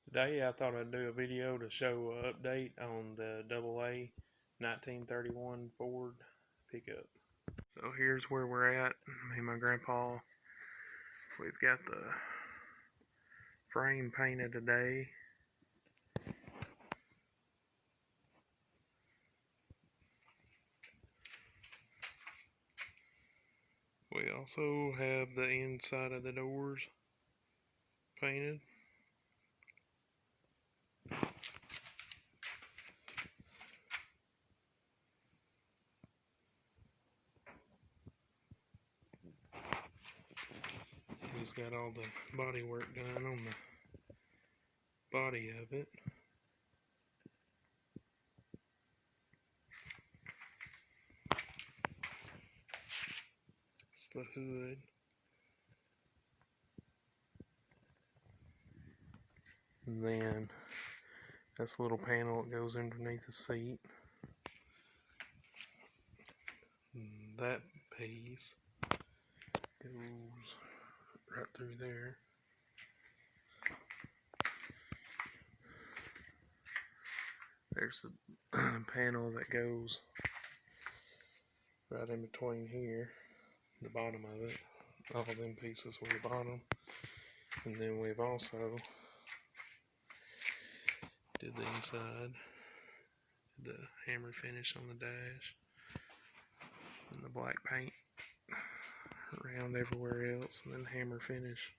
Today I thought I'd do a video to show an update on the AA 1931 Ford pickup. So here's where we're at. Me and my grandpa, we've got the frame painted today. We also have the inside of the doors painted. He's got all the body work done on the body of it. It's the hood. And then this little panel that goes underneath the seat. And that piece goes right through there. There's the panel that goes right in between here, the bottom of it. All of them pieces were the bottom. And then we've also did the inside, the hammer finish on the dash, and the black paint around everywhere else, and then hammer finish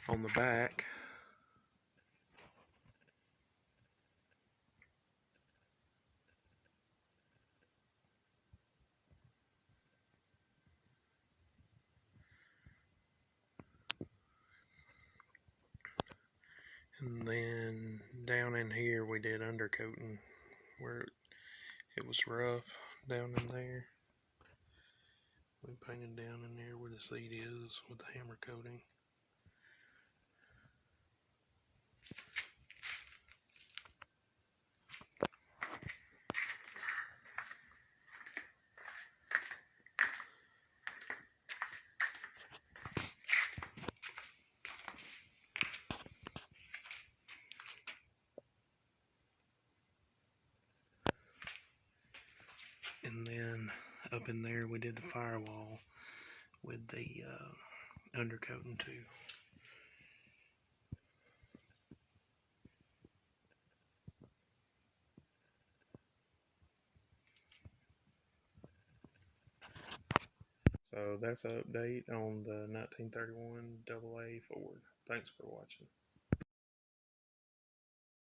on the back. And then down in here we did undercoating where it was rough down in there. We painted down in there where the seat is with the hammer coating. And then up in there we did the firewall with the undercoating too. So that's an update on the 1931 AA Ford. Thanks for watching.